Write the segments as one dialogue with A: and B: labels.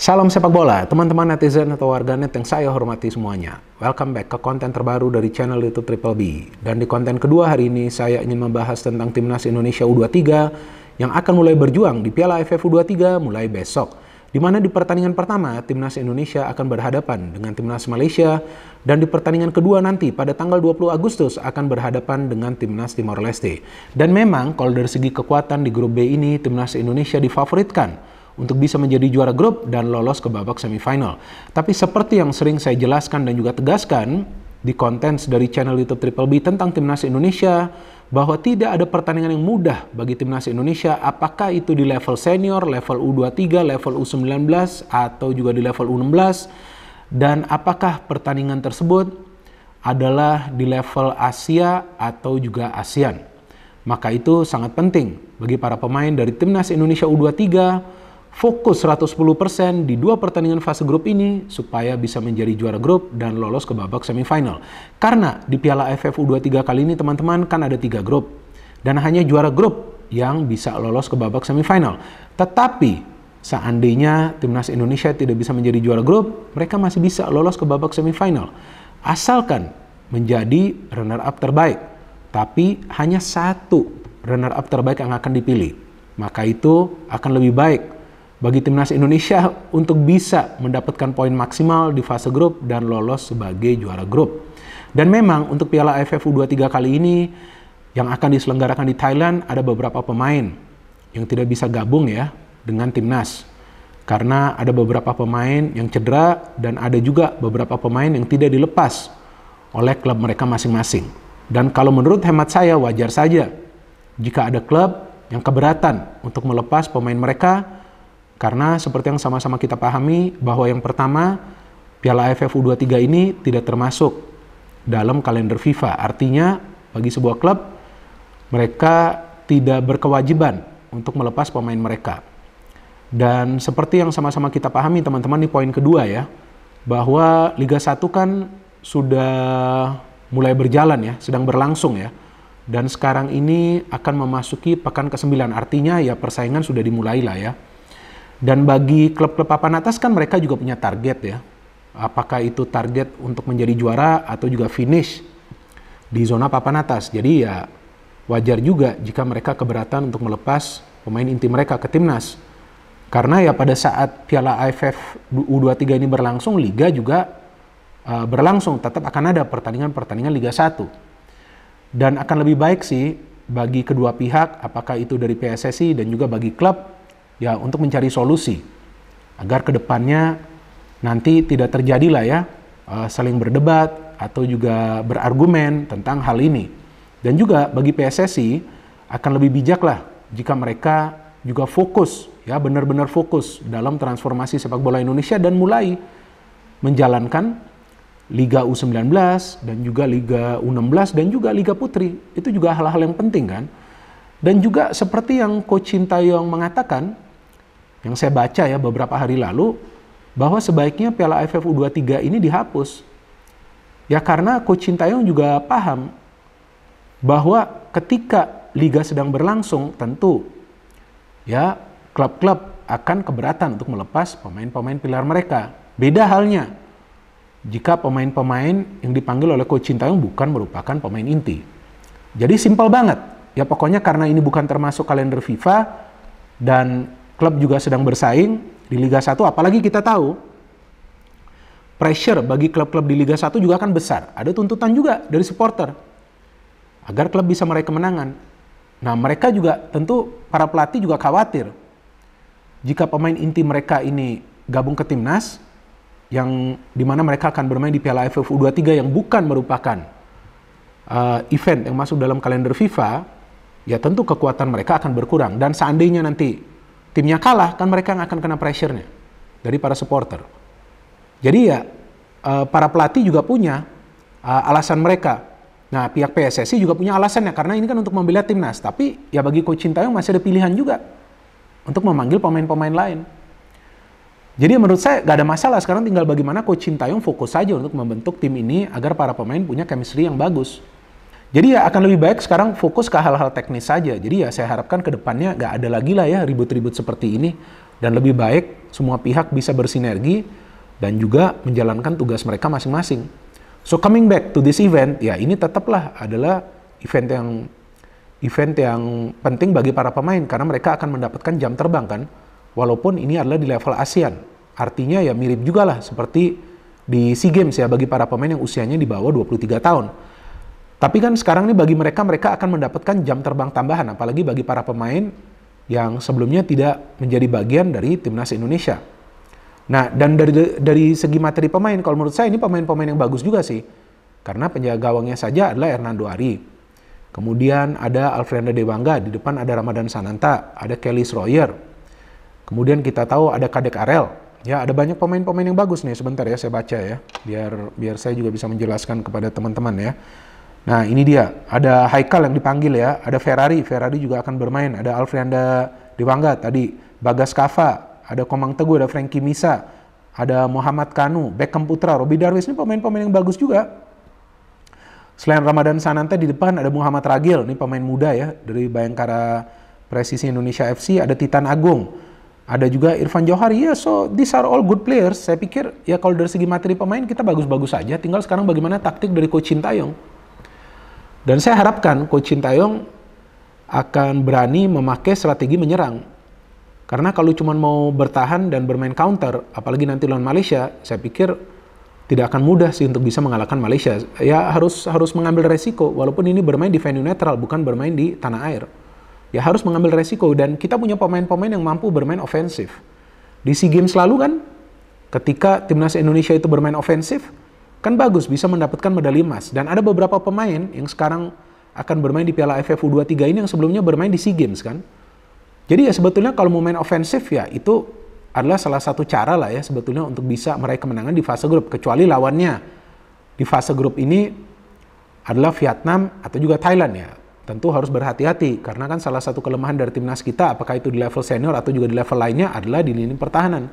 A: Salam sepak bola, teman-teman netizen atau warganet yang saya hormati semuanya. Welcome back ke konten terbaru dari channel YouTube Triple B. Dan di konten kedua hari ini, saya ingin membahas tentang Timnas Indonesia U23 yang akan mulai berjuang di Piala AFF U23 mulai besok. Di mana di pertandingan pertama, Timnas Indonesia akan berhadapan dengan Timnas Malaysia. Dan di pertandingan kedua nanti, pada tanggal 20 Agustus, akan berhadapan dengan Timnas Timor Leste. Dan memang, kalau dari segi kekuatan di grup B ini, Timnas Indonesia difavoritkan untuk bisa menjadi juara grup dan lolos ke babak semifinal. Tapi seperti yang sering saya jelaskan dan juga tegaskan di konten dari channel YouTube Triple B tentang Timnas Indonesia, bahwa tidak ada pertandingan yang mudah bagi Timnas Indonesia, apakah itu di level senior, level U23, level U19, atau juga di level U16, dan apakah pertandingan tersebut adalah di level Asia atau juga ASEAN. Maka itu sangat penting bagi para pemain dari Timnas Indonesia U23 fokus 110% di dua pertandingan fase grup ini supaya bisa menjadi juara grup dan lolos ke babak semifinal. Karena di Piala AFF U23 kali ini teman-teman kan ada 3 grup dan hanya juara grup yang bisa lolos ke babak semifinal. Tetapi seandainya Timnas Indonesia tidak bisa menjadi juara grup, mereka masih bisa lolos ke babak semifinal. Asalkan menjadi runner up terbaik. Tapi hanya satu runner up terbaik yang akan dipilih. Maka itu akan lebih baik bagi Timnas Indonesia untuk bisa mendapatkan poin maksimal di fase grup dan lolos sebagai juara grup. Dan memang untuk Piala AFF U23 kali ini yang akan diselenggarakan di Thailand ada beberapa pemain yang tidak bisa gabung ya dengan Timnas. Karena ada beberapa pemain yang cedera dan ada juga beberapa pemain yang tidak dilepas oleh klub mereka masing-masing. Dan kalau menurut hemat saya wajar saja jika ada klub yang keberatan untuk melepas pemain mereka. Karena seperti yang sama-sama kita pahami bahwa yang pertama, Piala AFF U23 ini tidak termasuk dalam kalender FIFA. Artinya bagi sebuah klub, mereka tidak berkewajiban untuk melepas pemain mereka. Dan seperti yang sama-sama kita pahami teman-teman di poin kedua ya, bahwa Liga 1 kan sudah mulai berjalan ya, sedang berlangsung ya. Dan sekarang ini akan memasuki pekan ke-9, artinya ya persaingan sudah dimulai lah ya. Dan bagi klub-klub papan atas kan mereka juga punya target ya. Apakah itu target untuk menjadi juara atau juga finish di zona papan atas. Jadi ya wajar juga jika mereka keberatan untuk melepas pemain inti mereka ke Timnas. Karena ya pada saat Piala AFF U23 ini berlangsung, Liga juga berlangsung. Tetap akan ada pertandingan-pertandingan Liga 1. Dan akan lebih baik sih bagi kedua pihak, apakah itu dari PSSI dan juga bagi klub, ya untuk mencari solusi agar kedepannya nanti tidak terjadilah ya saling berdebat atau juga berargumen tentang hal ini. Dan juga bagi PSSI akan lebih bijak lah jika mereka juga fokus ya benar-benar fokus dalam transformasi sepak bola Indonesia dan mulai menjalankan Liga U19 dan juga Liga U16 dan juga Liga Putri. Itu juga hal-hal yang penting kan. Dan juga seperti yang Coach Sintayong mengatakan, yang saya baca ya beberapa hari lalu, bahwa sebaiknya Piala AFF U23 ini dihapus. Ya karena Coach Sintayong juga paham bahwa ketika Liga sedang berlangsung, tentu ya klub-klub akan keberatan untuk melepas pemain-pemain pilar mereka. Beda halnya jika pemain-pemain yang dipanggil oleh Coach Sintayong bukan merupakan pemain inti. Jadi simpel banget. Ya pokoknya karena ini bukan termasuk kalender FIFA dan klub juga sedang bersaing di Liga 1, apalagi kita tahu pressure bagi klub-klub di Liga 1 juga akan besar. Ada tuntutan juga dari supporter agar klub bisa meraih kemenangan. Nah mereka juga tentu para pelatih juga khawatir jika pemain inti mereka ini gabung ke Timnas yang dimana mereka akan bermain di Piala AFF U23 yang bukan merupakan event yang masuk dalam kalender FIFA, ya tentu kekuatan mereka akan berkurang. Dan seandainya nanti timnya kalah, kan mereka yang akan kena pressure-nya dari para supporter. Jadi ya para pelatih juga punya alasan mereka. Nah pihak PSSI juga punya alasannya karena ini kan untuk membela Timnas. Tapi ya bagi Coach Sintayong masih ada pilihan juga untuk memanggil pemain-pemain lain. Jadi menurut saya gak ada masalah, sekarang tinggal bagaimana Coach Sintayong fokus saja untuk membentuk tim ini agar para pemain punya chemistry yang bagus. Jadi ya akan lebih baik sekarang fokus ke hal-hal teknis saja. Jadi ya saya harapkan ke depannya gak ada lagi lah ya ribut-ribut seperti ini. Dan lebih baik semua pihak bisa bersinergi dan juga menjalankan tugas mereka masing-masing. So coming back to this event, ya ini tetaplah adalah event yang penting bagi para pemain karena mereka akan mendapatkan jam terbang kan, walaupun ini adalah di level ASEAN. Artinya ya mirip juga lah seperti di SEA Games ya bagi para pemain yang usianya di bawah 23 tahun. Tapi kan sekarang nih bagi mereka akan mendapatkan jam terbang tambahan, apalagi bagi para pemain yang sebelumnya tidak menjadi bagian dari timnas Indonesia. Nah, dan dari segi materi pemain, kalau menurut saya ini pemain-pemain yang bagus juga sih. Karena penjaga gawangnya saja adalah Hernando Ari. Kemudian ada Alfrenda Dewangga, di depan ada Ramadan Sananta, ada Kelly Schroyer. Kemudian kita tahu ada Kadek Arel. Ya, ada banyak pemain-pemain yang bagus nih. Sebentar ya, saya baca ya. Biar saya juga bisa menjelaskan kepada teman-teman ya. Nah, ini dia. Ada Haikal yang dipanggil ya. Ada Ferrari juga akan bermain. Ada Alfrenda Dewangga tadi. Bagas Kava. Ada Komang Teguh, ada Frankie Misa. Ada Muhammad Kanu, Beckham Putra, Robi Darwis. Ini pemain-pemain yang bagus juga. Selain Ramadan Sananta di depan ada Muhammad Ragil. Ini pemain muda ya. Dari Bayangkara Presisi Indonesia FC. Ada Titan Agung. Ada juga Irfan Johari. Ya, so these are all good players. Saya pikir ya kalau dari segi materi pemain kita bagus-bagus saja. Tinggal sekarang bagaimana taktik dari Coach Sintayong. Dan saya harapkan Coach Sintayong akan berani memakai strategi menyerang. Karena kalau cuma mau bertahan dan bermain counter, apalagi nanti lawan Malaysia, saya pikir tidak akan mudah sih untuk bisa mengalahkan Malaysia. Ya harus mengambil resiko, walaupun ini bermain di venue netral, bukan bermain di tanah air. Ya harus mengambil resiko, dan kita punya pemain-pemain yang mampu bermain ofensif. Di SEA Games lalu kan, ketika timnas Indonesia itu bermain ofensif, kan bagus, bisa mendapatkan medali emas. Dan ada beberapa pemain yang sekarang akan bermain di Piala AFF U23 ini yang sebelumnya bermain di SEA Games kan. Jadi ya sebetulnya kalau mau main ofensif ya itu adalah salah satu cara lah ya sebetulnya untuk bisa meraih kemenangan di fase grup. Kecuali lawannya di fase grup ini adalah Vietnam atau juga Thailand ya. Tentu harus berhati-hati karena kan salah satu kelemahan dari timnas kita apakah itu di level senior atau juga di level lainnya adalah di lini pertahanan.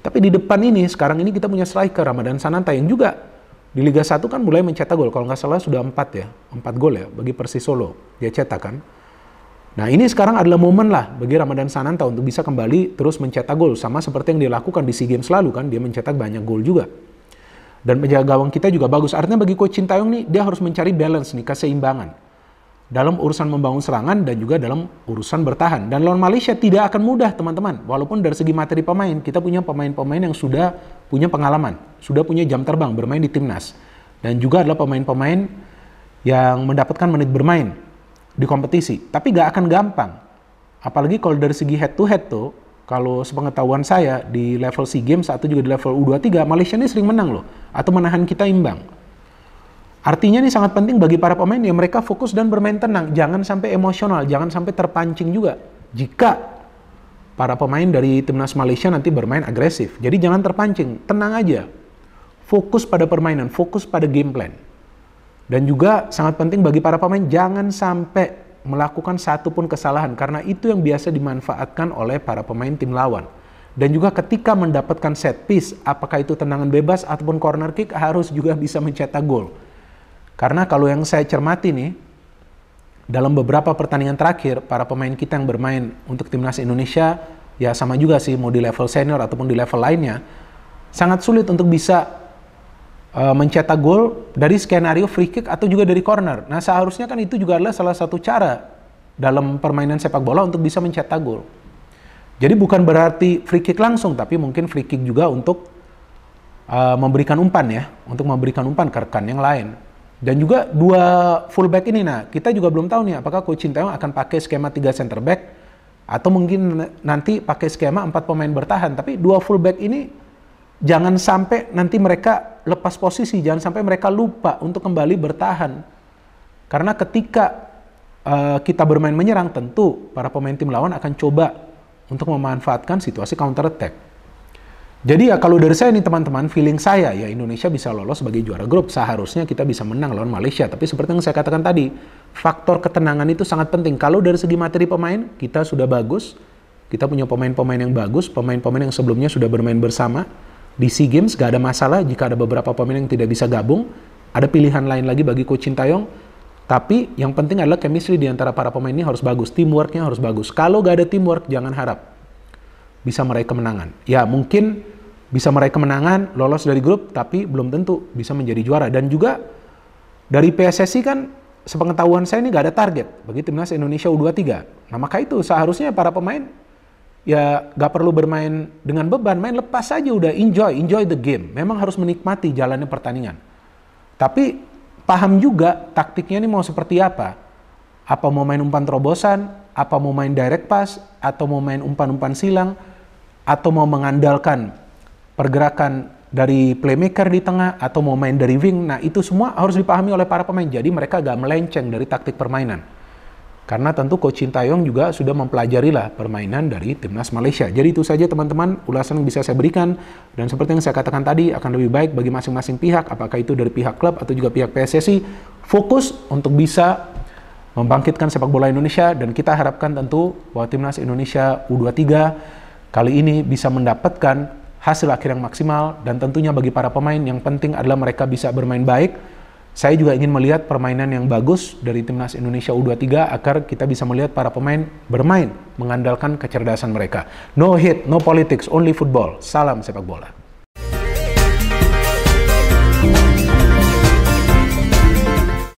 A: Tapi di depan ini sekarang ini kita punya striker Ramadan Sananta yang juga di Liga 1 kan mulai mencetak gol, kalau nggak salah sudah 4 gol ya, bagi Persis Solo, dia cetak kan. Nah ini sekarang adalah momen lah bagi Ramadan Sananta untuk bisa kembali terus mencetak gol, sama seperti yang dilakukan di SEA Games lalu kan, dia mencetak banyak gol juga. Dan penjaga gawang kita juga bagus, artinya bagi Coach Sintayong nih, dia harus mencari balance nih, keseimbangan. Dalam urusan membangun serangan dan juga dalam urusan bertahan. Dan lawan Malaysia tidak akan mudah teman-teman, walaupun dari segi materi pemain, kita punya pemain-pemain yang sudah punya pengalaman, sudah punya jam terbang bermain di timnas. Dan juga adalah pemain-pemain yang mendapatkan menit bermain di kompetisi. Tapi gak akan gampang. Apalagi kalau dari segi head to head tuh, kalau sepengetahuan saya di level SEA Games atau juga di level U23, Malaysia ini sering menang loh. Atau menahan kita imbang. Artinya ini sangat penting bagi para pemain ya mereka fokus dan bermain tenang. Jangan sampai emosional, jangan sampai terpancing juga. Jika para pemain dari timnas Malaysia nanti bermain agresif. Jadi jangan terpancing, tenang aja. Fokus pada permainan, fokus pada game plan. Dan juga sangat penting bagi para pemain jangan sampai melakukan satu pun kesalahan. Karena itu yang biasa dimanfaatkan oleh para pemain tim lawan. Dan juga ketika mendapatkan set piece, apakah itu tendangan bebas ataupun corner kick, harus juga bisa mencetak gol. Karena kalau yang saya cermati nih, dalam beberapa pertandingan terakhir, para pemain kita yang bermain untuk timnas Indonesia, ya sama juga sih, mau di level senior ataupun di level lainnya, sangat sulit untuk bisa mencetak gol dari skenario free kick atau juga dari corner. Nah seharusnya kan itu juga adalah salah satu cara dalam permainan sepak bola untuk bisa mencetak gol. Jadi bukan berarti free kick langsung, tapi mungkin free kick juga untuk memberikan umpan ya, untuk memberikan umpan ke rekan yang lain. Dan juga dua fullback ini, nah kita juga belum tahu nih apakah Coach Sintayong akan pakai skema 3 center back atau mungkin nanti pakai skema 4 pemain bertahan. Tapi dua fullback ini jangan sampai nanti mereka lepas posisi, jangan sampai mereka lupa untuk kembali bertahan. Karena ketika kita bermain menyerang, tentu para pemain tim lawan akan coba untuk memanfaatkan situasi counter attack. Jadi ya kalau dari saya nih teman-teman, feeling saya ya Indonesia bisa lolos sebagai juara grup. Seharusnya kita bisa menang lawan Malaysia. Tapi seperti yang saya katakan tadi, faktor ketenangan itu sangat penting. Kalau dari segi materi pemain, kita sudah bagus. Kita punya pemain-pemain yang bagus, pemain-pemain yang sebelumnya sudah bermain bersama. Di SEA Games gak ada masalah jika ada beberapa pemain yang tidak bisa gabung. Ada pilihan lain lagi bagi Coach Sintayong. Tapi yang penting adalah chemistry di antara para pemain ini harus bagus. Teamworknya harus bagus. Kalau gak ada teamwork, jangan harap. bisa meraih kemenangan. Ya mungkin bisa meraih kemenangan, lolos dari grup, tapi belum tentu bisa menjadi juara. Dan juga dari PSSI kan sepengetahuan saya ini nggak ada target bagi timnas Indonesia U23. Nah maka itu seharusnya para pemain ya nggak perlu bermain dengan beban, main lepas saja udah, enjoy the game. Memang harus menikmati jalannya pertandingan. Tapi paham juga taktiknya ini mau seperti apa. Apa mau main umpan terobosan, apa mau main direct pass, atau mau main umpan-umpan silang, atau mau mengandalkan pergerakan dari playmaker di tengah, atau mau main dari wing. Nah itu semua harus dipahami oleh para pemain. Jadi mereka agak melenceng dari taktik permainan. Karena tentu Coach Sintayong juga sudah mempelajarilah permainan dari timnas Malaysia. Jadi itu saja teman-teman ulasan yang bisa saya berikan. Dan seperti yang saya katakan tadi, akan lebih baik bagi masing-masing pihak, apakah itu dari pihak klub atau juga pihak PSSI, fokus untuk bisa membangkitkan sepak bola Indonesia. Dan kita harapkan tentu bahwa timnas Indonesia U23 kali ini bisa mendapatkan hasil akhir yang maksimal. Dan tentunya bagi para pemain yang penting adalah mereka bisa bermain baik. Saya juga ingin melihat permainan yang bagus dari timnas Indonesia U23 agar kita bisa melihat para pemain bermain mengandalkan kecerdasan mereka. No hit, no politics, only football. Salam sepak bola.